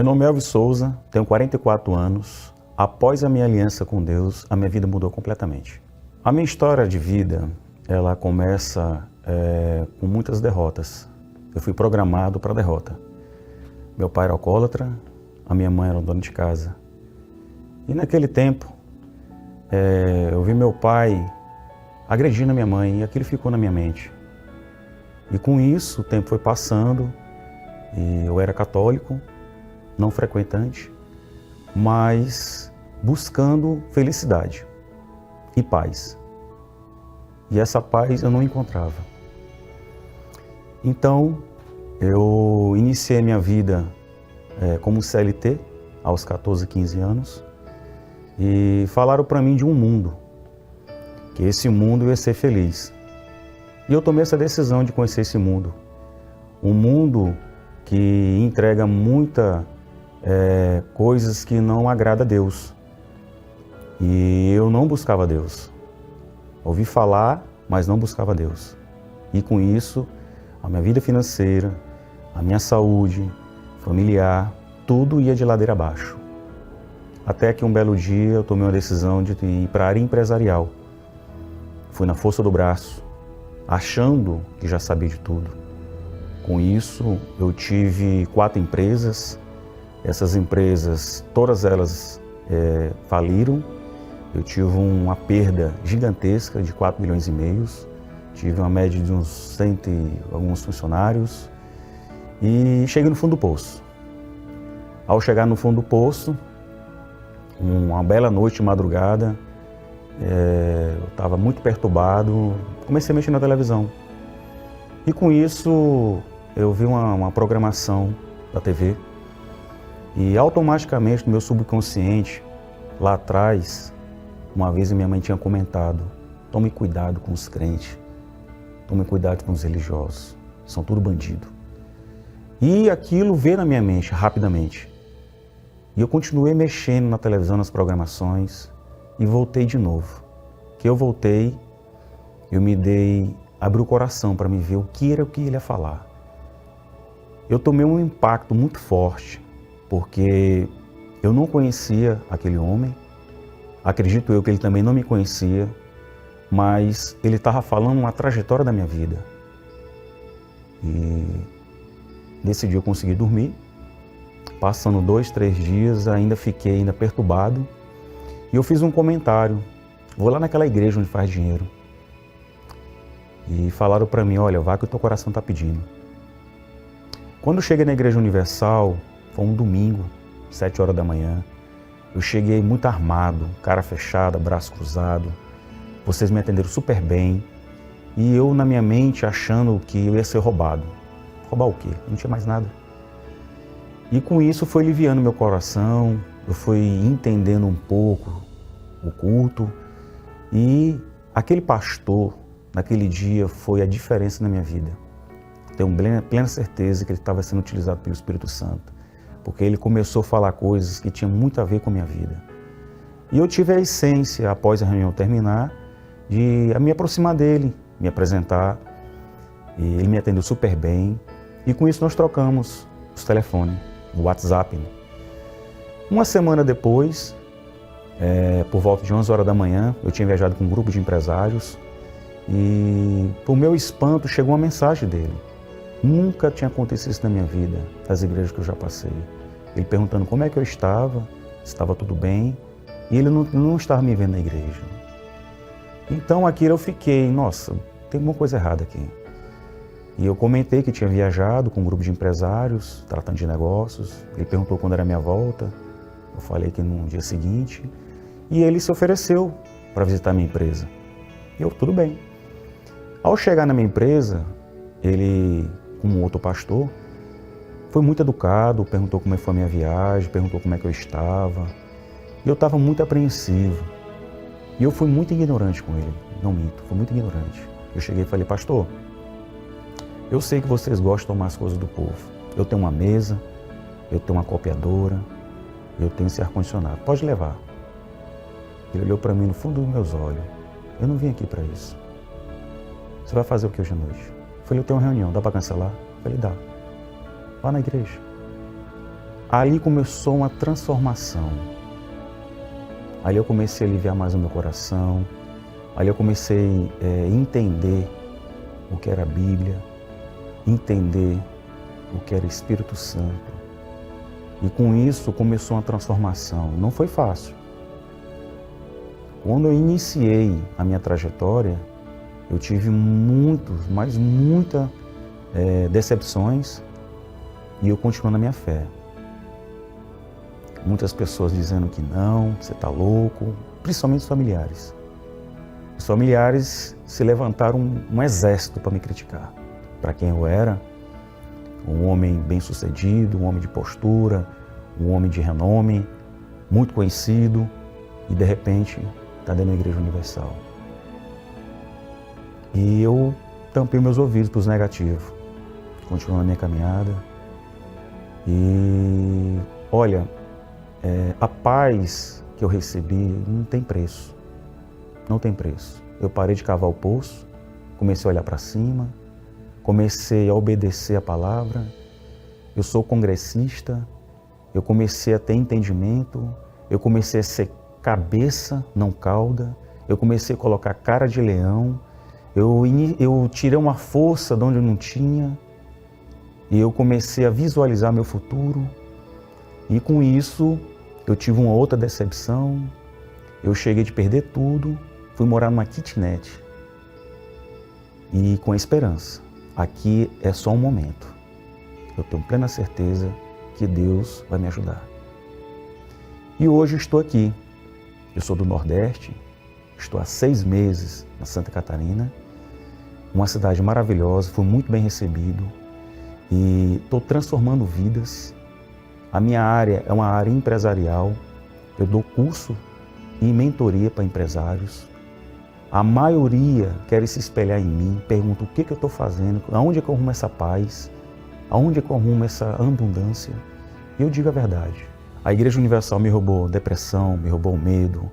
Meu nome é Elvis Souza, tenho 44 anos. Após a minha aliança com Deus, a minha vida mudou completamente. A minha história de vida, ela começa com muitas derrotas. Eu fui programado para a derrota. Meu pai era alcoólatra, a minha mãe era dona de casa. E naquele tempo, eu vi meu pai agredindo a minha mãe e aquilo ficou na minha mente. E com isso, o tempo foi passando e eu era católico, não frequentante, mas buscando felicidade e paz. E essa paz eu não encontrava. Então, eu iniciei minha vida como CLT aos 14, 15 anos e falaram para mim de um mundo, que esse mundo ia ser feliz. E eu tomei essa decisão de conhecer esse mundo. Um mundo que entrega muita coisas que não agrada a Deus. E eu não buscava Deus. Ouvi falar, mas não buscava Deus. E com isso, a minha vida financeira, a minha saúde, familiar, tudo ia de ladeira abaixo. Até que um belo dia eu tomei uma decisão de ir para a área empresarial. Fui na força do braço, achando que já sabia de tudo. Com isso, eu tive 4 empresas. Essas empresas, todas elas faliram. Eu tive uma perda gigantesca de 4 milhões e meio. Tive uma média de uns 100 e alguns funcionários. E cheguei no fundo do poço. Ao chegar no fundo do poço, uma bela noite de madrugada, eu estava muito perturbado, comecei a mexer na televisão. E com isso, eu vi uma programação da TV e automaticamente no meu subconsciente, lá atrás, uma vez a minha mãe tinha comentado: tome cuidado com os crentes, tome cuidado com os religiosos, são tudo bandido. E aquilo veio na minha mente rapidamente. E eu continuei mexendo na televisão, nas programações, e voltei de novo. Que eu voltei, abri o coração para me ver o que era o que ele ia falar. Eu tomei um impacto muito forte, porque eu não conhecia aquele homem, acredito eu que ele também não me conhecia, mas ele estava falando uma trajetória da minha vida. E nesse dia eu consegui dormir. Passando 2, 3 dias, fiquei perturbado. E eu fiz um comentário. Vou lá naquela igreja onde faz dinheiro. E falaram para mim: olha, vá que o teu coração está pedindo. Quando eu cheguei na Igreja Universal, foi um domingo, 7 horas da manhã. Eu cheguei muito armado, cara fechada, braço cruzado. Vocês me atenderam super bem. E eu, na minha mente, achando que eu ia ser roubado. Roubar o quê? Não tinha mais nada. E com isso foi aliviando meu coração, eu fui entendendo um pouco o culto. E aquele pastor, naquele dia, foi a diferença na minha vida. Tenho plena certeza que ele estava sendo utilizado pelo Espírito Santo, porque ele começou a falar coisas que tinham muito a ver com a minha vida. E eu tive a essência, após a reunião terminar, de me aproximar dele, me apresentar. E ele me atendeu super bem. E com isso nós trocamos os telefones, o WhatsApp. Uma semana depois, por volta de 11 horas da manhã, eu tinha viajado com um grupo de empresários e, por meu espanto, chegou uma mensagem dele. Nunca tinha acontecido isso na minha vida, das igrejas que eu já passei. Ele perguntando como é que eu estava, se estava tudo bem, e ele não estava me vendo na igreja. Então aquilo eu fiquei: nossa, tem alguma coisa errada aqui. E eu comentei que tinha viajado com um grupo de empresários, tratando de negócios. Ele perguntou quando era a minha volta. Eu falei que no dia seguinte. E ele se ofereceu para visitar a minha empresa. E eu, tudo bem. Ao chegar na minha empresa, ele, como outro pastor, foi muito educado, perguntou como foi a minha viagem, perguntou como é que eu estava. E eu estava muito apreensivo. E eu fui muito ignorante com ele. Não minto, fui muito ignorante. Eu cheguei e falei: pastor, eu sei que vocês gostam de tomar as coisas do povo. Eu tenho uma mesa, eu tenho uma copiadora, eu tenho esse ar-condicionado. Pode levar. Ele olhou para mim no fundo dos meus olhos. Eu não vim aqui para isso. Você vai fazer o que hoje à noite? Eu falei: eu tenho uma reunião, dá para cancelar? Eu falei: dá. Vá na igreja. ali começou uma transformação. Ali eu comecei a aliviar mais o meu coração. Ali eu comecei a entender o que era a Bíblia, entender o que era Espírito Santo. E com isso começou uma transformação. Não foi fácil. Quando eu iniciei a minha trajetória, eu tive muitas decepções e eu continuo na minha fé. Muitas pessoas dizendo que não, você está louco, principalmente os familiares. Os familiares se levantaram um exército para me criticar. Para quem eu era, um homem bem-sucedido, um homem de postura, um homem de renome, muito conhecido, e de repente está dentro da Igreja Universal. E eu tampei meus ouvidos para os negativos, continuo na minha caminhada. E olha, a paz que eu recebi não tem preço, não tem preço. Eu parei de cavar o poço, comecei a olhar para cima, comecei a obedecer a palavra, eu sou congressista, eu comecei a ter entendimento, eu comecei a ser cabeça, não cauda, eu comecei a colocar cara de leão, eu tirei uma força de onde eu não tinha e eu comecei a visualizar meu futuro e com isso eu tive uma outra decepção, eu cheguei de perder tudo, fui morar numa kitnet e com esperança, aqui é só um momento, eu tenho plena certeza que Deus vai me ajudar. E hoje estou aqui, eu sou do Nordeste, estou há 6 meses na Santa Catarina, uma cidade maravilhosa, fui muito bem recebido e estou transformando vidas. A minha área é uma área empresarial, eu dou curso e mentoria para empresários. A maioria quer se espelhar em mim, pergunta o que eu estou fazendo, aonde é que eu arrumo essa paz, aonde é que eu arrumo essa abundância. E eu digo a verdade. A Igreja Universal me roubou depressão, me roubou medo,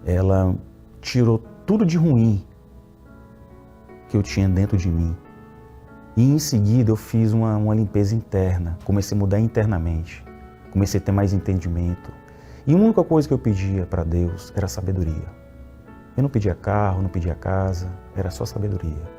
ela tirou tudo de ruim que eu tinha dentro de mim. E em seguida eu fiz uma limpeza interna, comecei a mudar internamente, comecei a ter mais entendimento. E a única coisa que eu pedia para Deus era sabedoria. Eu não pedia carro, não pedia casa, era só sabedoria.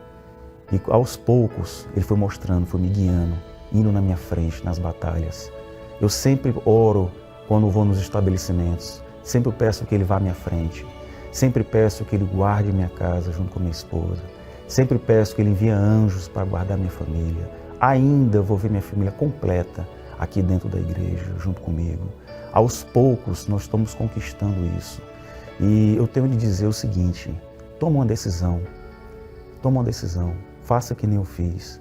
E aos poucos Ele foi mostrando, foi me guiando, indo na minha frente, nas batalhas. Eu sempre oro quando vou nos estabelecimentos, sempre peço que Ele vá à minha frente, sempre peço que Ele guarde minha casa junto com minha esposa, sempre peço que Ele envie anjos para guardar minha família. Ainda vou ver minha família completa aqui dentro da igreja, junto comigo. Aos poucos nós estamos conquistando isso. E eu tenho de dizer o seguinte, toma uma decisão, faça que nem eu fiz,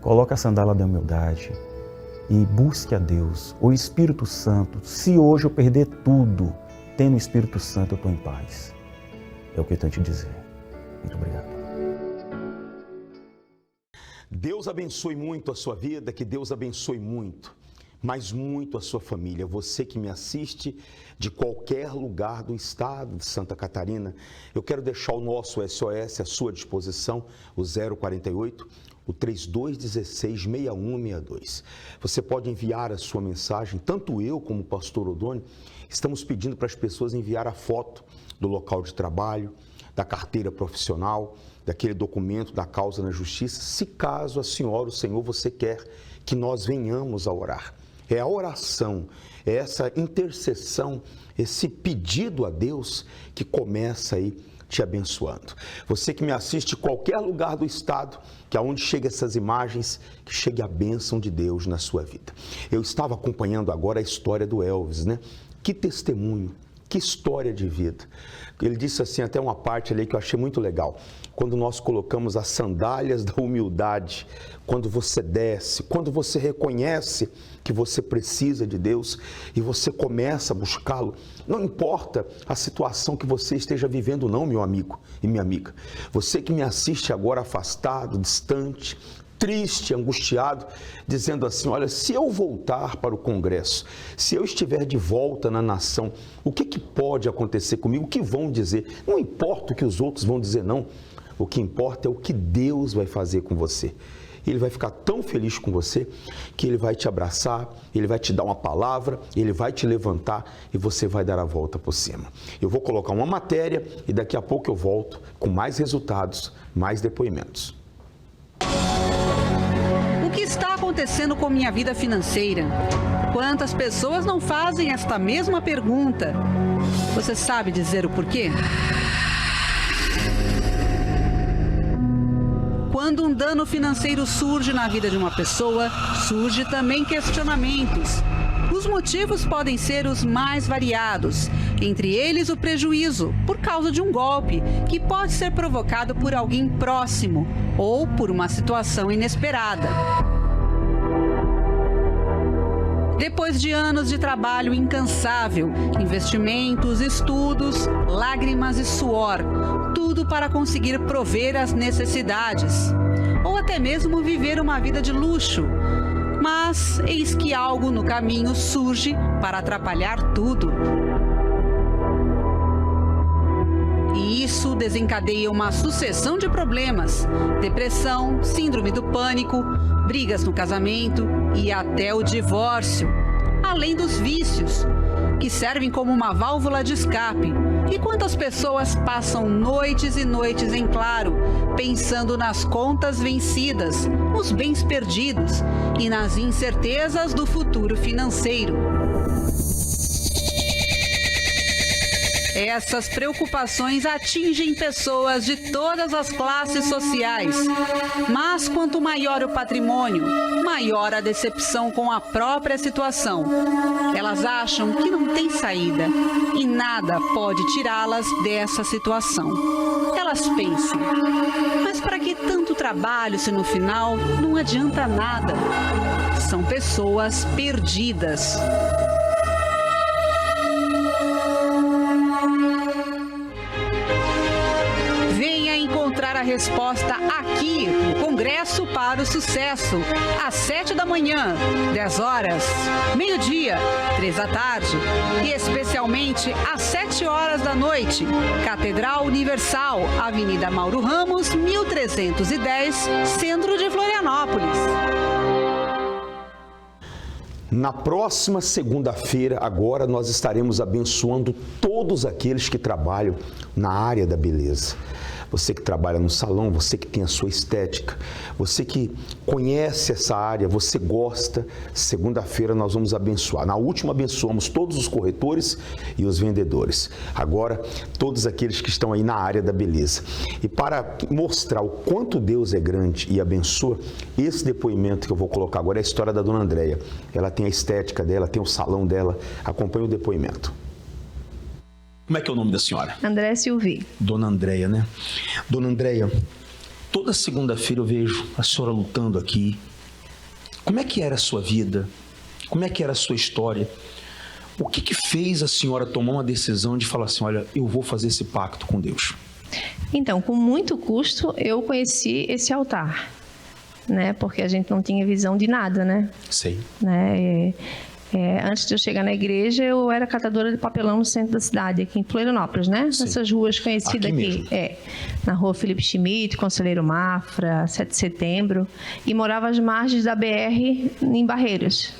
coloque a sandália da humildade e busque a Deus, o Espírito Santo. Se hoje eu perder tudo, tendo o Espírito Santo, eu estou em paz. É o que eu tenho de dizer. Muito obrigado. Deus abençoe muito a sua vida, que Deus abençoe muito, mas muito a sua família. Você que me assiste de qualquer lugar do estado de Santa Catarina, eu quero deixar o nosso SOS à sua disposição, o 048, o 3216-6162. Você pode enviar a sua mensagem, tanto eu como o pastor Odônio, estamos pedindo para as pessoas enviar a foto do local de trabalho, da carteira profissional, daquele documento da causa na justiça, se caso a senhora, o senhor, você quer que nós venhamos a orar. É a oração, é essa intercessão, esse pedido a Deus que começa aí te abençoando. Você que me assiste em qualquer lugar do estado, que aonde chega essas imagens, que chegue a bênção de Deus na sua vida. Eu estava acompanhando agora a história do Elvis, né? Que testemunho, que história de vida. Ele disse assim, até uma parte ali que eu achei muito legal. Quando nós colocamos as sandálias da humildade, quando você desce, quando você reconhece que você precisa de Deus e você começa a buscá-lo, não importa a situação que você esteja vivendo não, meu amigo e minha amiga. Você que me assiste agora afastado, distante, triste, angustiado, dizendo assim, olha, se eu voltar para o Congresso, se eu estiver de volta na nação, o que pode acontecer comigo? O que vão dizer? Não importa o que os outros vão dizer, não. O que importa é o que Deus vai fazer com você. ele vai ficar tão feliz com você que ele vai te abraçar, ele vai te dar uma palavra, ele vai te levantar e você vai dar a volta por cima. Eu vou colocar uma matéria e daqui a pouco eu volto com mais resultados, mais depoimentos. O que está acontecendo com minha vida financeira? Quantas pessoas não fazem esta mesma pergunta? Você sabe dizer o porquê? Quando um dano financeiro surge na vida de uma pessoa, surge também questionamentos. Os motivos podem ser os mais variados, entre eles o prejuízo por causa de um golpe, que pode ser provocado por alguém próximo ou por uma situação inesperada. Depois de anos de trabalho incansável, investimentos, estudos, lágrimas e suor, tudo para conseguir prover as necessidades, ou até mesmo viver uma vida de luxo. Mas eis que algo no caminho surge para atrapalhar tudo. E isso desencadeia uma sucessão de problemas: depressão, síndrome do pânico, brigas no casamento e até o divórcio. Além dos vícios, que servem como uma válvula de escape. E quantas pessoas passam noites e noites em claro, pensando nas contas vencidas, nos bens perdidos e nas incertezas do futuro financeiro. Essas preocupações atingem pessoas de todas as classes sociais. Mas quanto maior o patrimônio, maior a decepção com a própria situação. Elas acham que não tem saída e nada pode tirá-las dessa situação. Elas pensam, mas para que tanto trabalho se no final não adianta nada? São pessoas perdidas. A resposta aqui no Congresso para o Sucesso, às 7 da manhã, 10 horas, meio-dia, 3 da tarde e especialmente às 7 horas da noite, Catedral Universal, Avenida Mauro Ramos, 1310, Centro de Florianópolis. Na próxima segunda-feira, agora, nós estaremos abençoando todos aqueles que trabalham na área da beleza. Você que trabalha no salão, você que tem a sua estética, você que conhece essa área, você gosta, segunda-feira nós vamos abençoar. Na última abençoamos todos os corretores e os vendedores. Agora, todos aqueles que estão aí na área da beleza. E para mostrar o quanto Deus é grande e abençoa, esse depoimento que eu vou colocar agora é a história da dona Andréia. Ela tem a estética dela, tem o salão dela. Acompanhe o depoimento. Como é que é o nome da senhora? Andréia Silvi. Dona Andréia, né? Dona Andréia, toda segunda-feira eu vejo a senhora lutando aqui. Como é que era a sua vida? Como é que era a sua história? O que fez a senhora tomar uma decisão de falar assim, olha, eu vou fazer esse pacto com Deus? Então, com muito custo, eu conheci esse altar, né? Porque a gente não tinha visão de nada, né? Sei. Né? Antes de eu chegar na igreja, eu era catadora de papelão no centro da cidade, aqui em Florianópolis, né? Sim. Nessas ruas conhecidas aqui. Na rua Felipe Schmidt, Conselheiro Mafra, 7 de Setembro. E morava às margens da BR em Barreiras,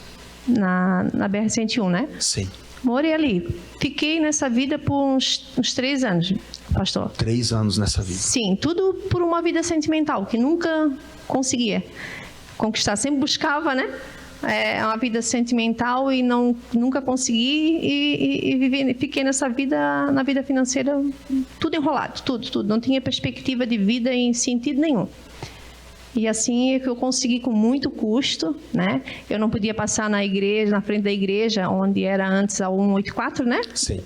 na BR-101, né? Sim. Morei ali. Fiquei nessa vida por uns 3 anos, pastor. 3 anos nessa vida. Sim, tudo por uma vida sentimental, que nunca conseguia conquistar. Sempre buscava, né? Uma vida sentimental e nunca consegui e fiquei nessa vida, na vida financeira, tudo enrolado, tudo. Não tinha perspectiva de vida em sentido nenhum. E assim é que eu consegui com muito custo, né? Eu não podia passar na igreja, na frente da igreja, onde era antes a 184, né? Sim.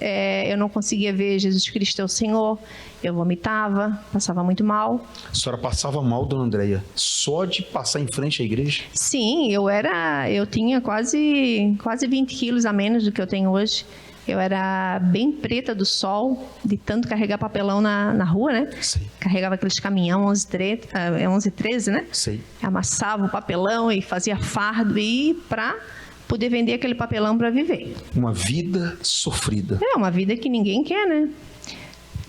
Eu não conseguia ver Jesus Cristo é o Senhor, eu vomitava, passava muito mal. A senhora passava mal, dona Andréia, só de passar em frente à igreja? Sim, eu tinha quase 20 quilos a menos do que eu tenho hoje. Eu era bem preta do sol, de tanto carregar papelão na rua, né? Sim. Carregava aqueles caminhão 11, 13, né? Sim. Amassava o papelão e fazia fardo para poder vender aquele papelão para viver. Uma vida sofrida. Uma vida que ninguém quer, né?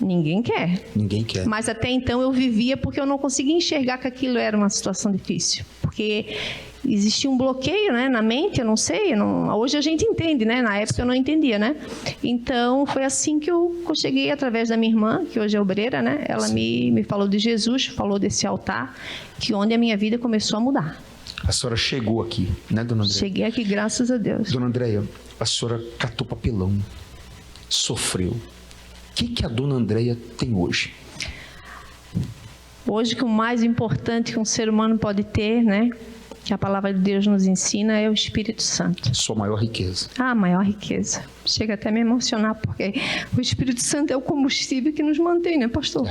Ninguém quer. Ninguém quer. Mas até então eu vivia porque eu não conseguia enxergar que aquilo era uma situação difícil. Porque existia um bloqueio, né, na mente, eu não sei. Hoje a gente entende, né? Na época eu não entendia, né? Então foi assim que eu cheguei através da minha irmã, que hoje é obreira, né? Ela me falou de Jesus, falou desse altar, que onde a minha vida começou a mudar. A senhora chegou aqui, né, dona Andréia? Cheguei aqui, graças a Deus. Dona Andréia, a senhora catou papelão, sofreu. O que a dona Andréia tem hoje? Hoje, que o mais importante que um ser humano pode ter, né, que a palavra de Deus nos ensina, é o Espírito Santo. Sua maior riqueza. A maior riqueza. Chega até a me emocionar, porque o Espírito Santo é o combustível que nos mantém, né, pastor?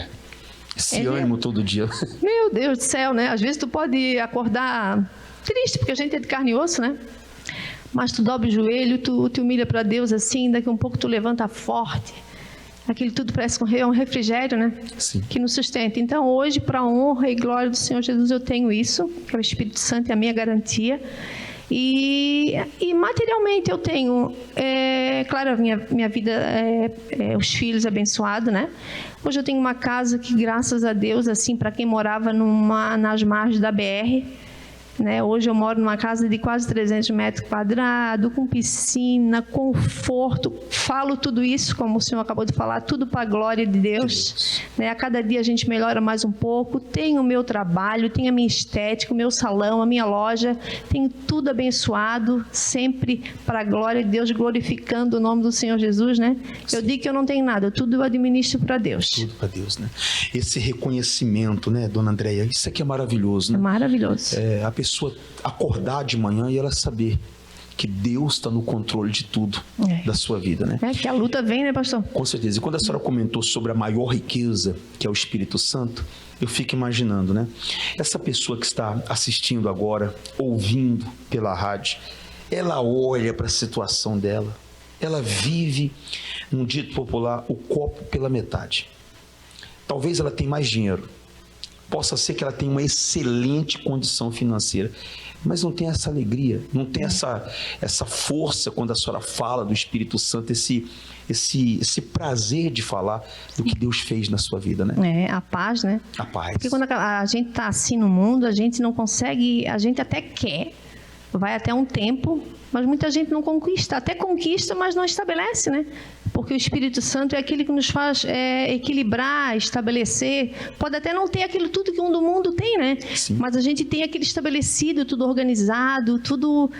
Esse ânimo todo dia. Meu Deus do céu, né? Às vezes tu pode acordar triste, porque a gente é de carne e osso, né? Mas tu dobra o joelho, tu te humilha para Deus assim, daqui a um pouco tu levanta forte. Aquilo tudo parece um refrigério, né? Sim. Que nos sustenta. Então, hoje, para a honra e glória do Senhor Jesus, eu tenho isso, que é o Espírito Santo, é a minha garantia. E materialmente eu tenho, claro, a minha vida, os filhos abençoados, né? Hoje eu tenho uma casa que, graças a Deus, assim, para quem morava nas margens da BR, né? Hoje eu moro numa casa de quase 300 metros quadrados, com piscina, conforto. Falo tudo isso, como o senhor acabou de falar, tudo para a glória de Deus. Né? A cada dia a gente melhora mais um pouco. Tenho o meu trabalho, tenho a minha estética, o meu salão, a minha loja. Tenho tudo abençoado, sempre para a glória de Deus, glorificando o nome do Senhor Jesus. Né? Eu digo que eu não tenho nada, tudo eu administro para Deus. Tudo para Deus, né? Esse reconhecimento, né, dona Andréia, isso aqui é maravilhoso, né? É maravilhoso. A pessoa acordar de manhã e ela saber que Deus está no controle de tudo da sua vida, né? Que a luta vem, né, pastor? Com certeza. E quando a senhora comentou sobre a maior riqueza, que é o Espírito Santo, eu fico imaginando, né? Essa pessoa que está assistindo agora, ouvindo pela rádio, ela olha para a situação dela, ela vive, num dito popular, o copo pela metade. Talvez ela tenha mais dinheiro, possa ser que ela tenha uma excelente condição financeira, mas não tem essa alegria, não tem essa força quando a senhora fala do Espírito Santo, esse prazer de falar do que Deus fez na sua vida, né? A paz, né? A paz. Porque quando a gente está assim no mundo, a gente não consegue, a gente até quer, vai até um tempo, mas muita gente não conquista, até conquista, mas não estabelece, né? Porque o Espírito Santo é aquele que nos faz equilibrar, estabelecer. Pode até não ter aquilo tudo que um do mundo tem, né? Sim. Mas a gente tem aquele estabelecido, tudo organizado, tudo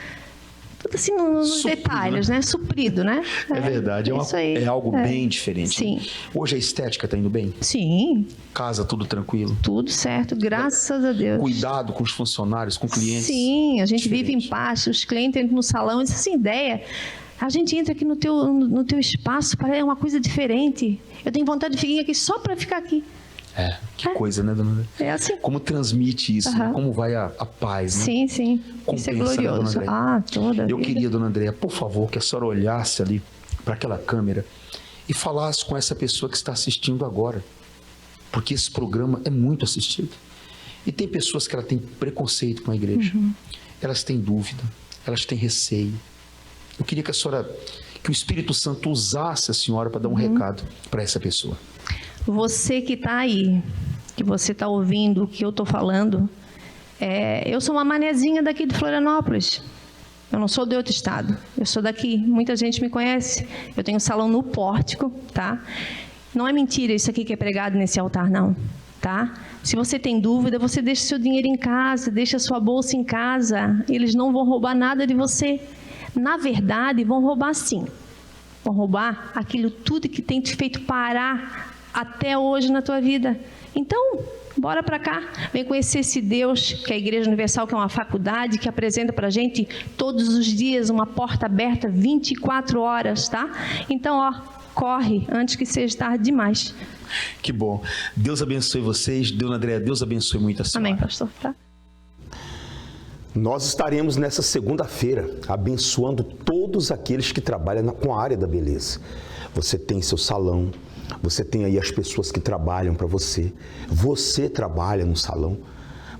assim nos detalhes, né? Suprido, né? É verdade, é algo bem diferente. Sim. Né? Hoje a estética está indo bem? Sim. Casa, tudo tranquilo? Tudo certo, graças a Deus. Cuidado com os funcionários, com clientes? Sim, a gente vive em paz, os clientes entram no salão, e essa ideia... A gente entra aqui no teu espaço, é uma coisa diferente. Eu tenho vontade de vir aqui só para ficar aqui. Que coisa, né, dona? É assim. Como transmite isso, né? Como vai a paz, né? Sim, sim. Isso é glorioso. Toda Eu queria, dona Andréia, por favor, que a senhora olhasse ali para aquela câmera e falasse com essa pessoa que está assistindo agora. Porque esse programa é muito assistido. E tem pessoas que ela tem preconceito com a igreja. Elas têm dúvida, elas têm receio. Eu queria que o Espírito Santo usasse a senhora para dar um recado para essa pessoa. Você que está aí, que você está ouvindo o que eu estou falando, eu sou uma manezinha daqui de Florianópolis. Eu não sou de outro estado, eu sou daqui. Muita gente me conhece. Eu tenho um salão no Pórtico, tá? Não é mentira isso aqui que é pregado nesse altar, não. Tá? Se você tem dúvida, você deixa seu dinheiro em casa, deixa sua bolsa em casa. Eles não vão roubar nada de você. Na verdade, vão roubar sim. Vão roubar aquilo tudo que tem te feito parar até hoje na tua vida. Então, bora para cá. Vem conhecer esse Deus, que é a Igreja Universal, que é uma faculdade, que apresenta para a gente todos os dias uma porta aberta 24 horas, tá? Então, corre antes que seja tarde demais. Que bom. Deus abençoe vocês. Dona Andréia, Deus abençoe muito a senhora. Amém, pastor. Tá? Nós estaremos nessa segunda-feira abençoando todos aqueles que trabalham com a área da beleza. Você tem seu salão, você tem aí as pessoas que trabalham para você. Você trabalha no salão,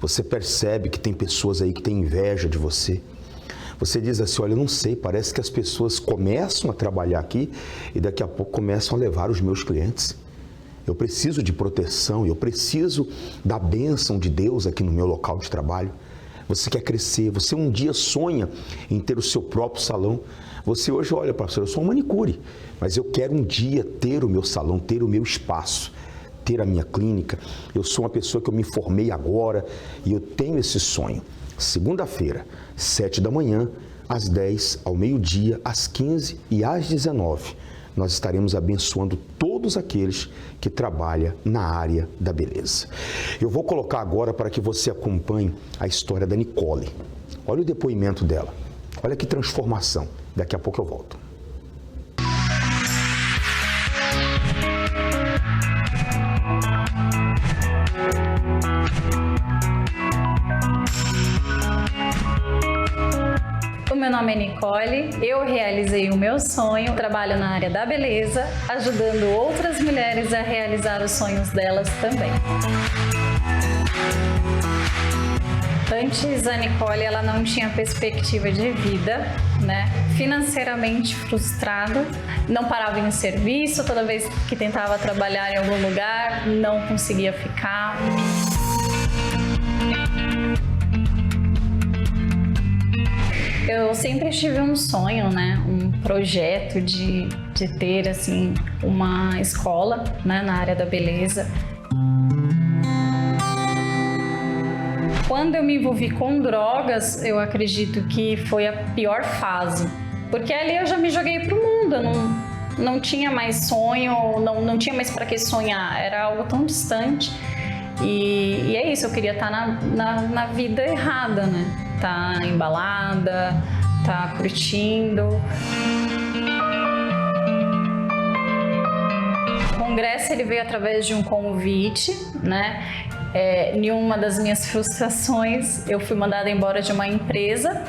você percebe que tem pessoas aí que têm inveja de você. Você diz assim, olha, eu não sei, parece que as pessoas começam a trabalhar aqui e daqui a pouco começam a levar os meus clientes. eu preciso de proteção, eu preciso da bênção de Deus aqui no meu local de trabalho. Você quer crescer, você um dia sonha em ter o seu próprio salão. Você hoje olha, pastor, eu sou um manicure, mas eu quero um dia ter o meu salão, ter o meu espaço, ter a minha clínica. Eu sou uma pessoa que eu me formei agora e eu tenho esse sonho. Segunda-feira, 7 da manhã, às 10, ao meio-dia, às 15 e às 19, nós estaremos abençoando todos aqueles que trabalham na área da beleza. Eu vou colocar agora para que você acompanhe a história da Nicole. Olha o depoimento dela. Olha que transformação. Daqui a pouco eu volto. Meu nome é Nicole, eu realizei o meu sonho, trabalho na área da beleza, ajudando outras mulheres a realizar os sonhos delas também. Antes, a Nicole ela não tinha perspectiva de vida, né? Financeiramente frustrada, não parava em serviço, toda vez que tentava trabalhar em algum lugar, não conseguia ficar. Eu sempre tive um sonho, né, um projeto de ter assim uma escola, né, na área da beleza. Quando eu me envolvi com drogas, eu acredito que foi a pior fase, porque ali eu já me joguei pro mundo, eu não tinha mais sonho, não tinha mais para que sonhar, era algo tão distante. E é isso, eu queria estar na vida errada, né? Tá embalada, tá curtindo. O congresso ele veio através de um convite, né? Em uma das minhas frustrações, eu fui mandada embora de uma empresa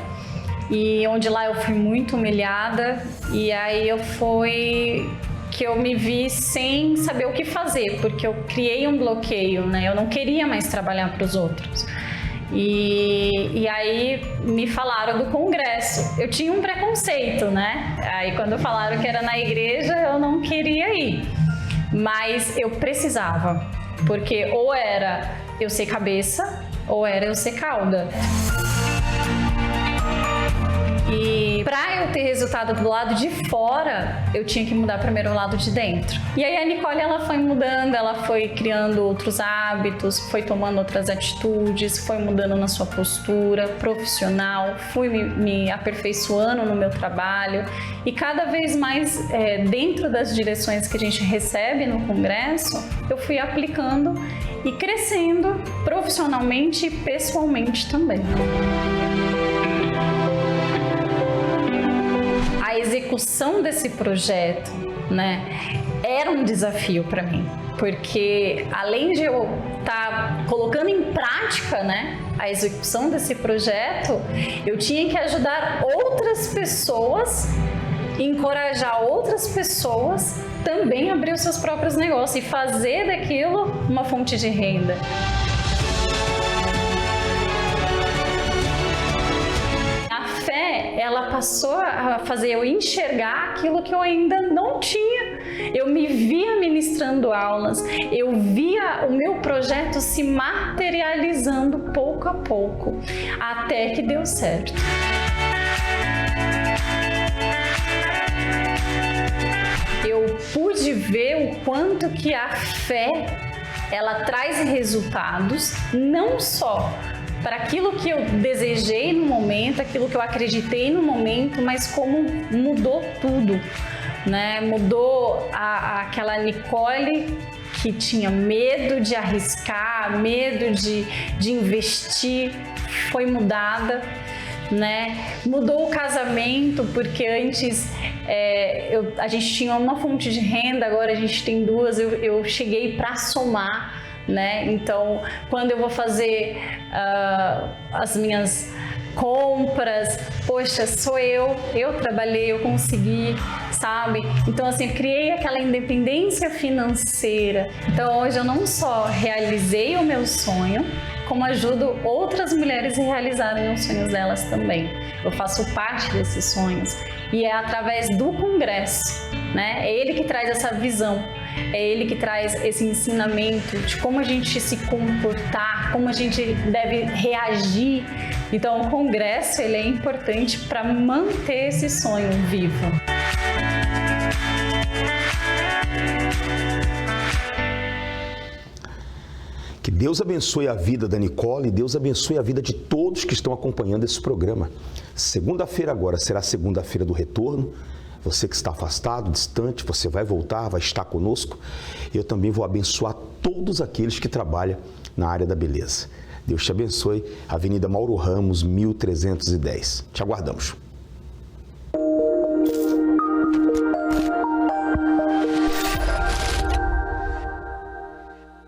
e onde lá eu fui muito humilhada e aí que eu me vi sem saber o que fazer, porque eu criei um bloqueio, né? Eu não queria mais trabalhar para os outros. E aí me falaram do congresso. Eu tinha um preconceito, né? Aí quando falaram que era na igreja, eu não queria ir. Mas eu precisava, porque ou era eu ser cabeça, ou era eu ser cauda. E para eu ter resultado do lado de fora, eu tinha que mudar primeiro o lado de dentro. E aí a Nicole ela foi mudando, ela foi criando outros hábitos, foi tomando outras atitudes, foi mudando na sua postura profissional, fui me aperfeiçoando no meu trabalho e cada vez mais dentro das direções que a gente recebe no congresso, eu fui aplicando e crescendo profissionalmente e pessoalmente também. A execução desse projeto, né, era um desafio para mim, porque além de eu estar colocando em prática, né, a execução desse projeto, eu tinha que ajudar outras pessoas, encorajar outras pessoas também a abrir os seus próprios negócios e fazer daquilo uma fonte de renda. Ela passou a fazer eu enxergar aquilo que eu ainda não tinha. Eu me via ministrando aulas, eu via o meu projeto se materializando pouco a pouco, até que deu certo. Eu pude ver o quanto que a fé, ela traz resultados, não só para aquilo que eu desejei no momento, aquilo que eu acreditei no momento, mas como mudou tudo, né? Mudou aquela Nicole que tinha medo de arriscar, medo de investir, foi mudada, né? Mudou o casamento, porque antes a gente tinha uma fonte de renda, agora a gente tem duas, eu cheguei para somar, né? Então, quando eu vou fazer as minhas compras, poxa, sou eu trabalhei, eu consegui, sabe? Então, assim, eu criei aquela independência financeira. Então, hoje eu não só realizei o meu sonho, como ajudo outras mulheres a realizarem os sonhos delas também. Eu faço parte desses sonhos e é através do congresso, né? É ele que traz essa visão. é ele que traz esse ensinamento de como a gente se comportar, como a gente deve reagir. Então, o congresso ele é importante para manter esse sonho vivo. Que Deus abençoe a vida da Nicole e Deus abençoe a vida de todos que estão acompanhando esse programa. Segunda-feira agora será a segunda-feira do retorno. Você que está afastado, distante, você vai voltar, vai estar conosco. Eu também vou abençoar todos aqueles que trabalham na área da beleza. Deus te abençoe. Avenida Mauro Ramos, 1310. Te aguardamos.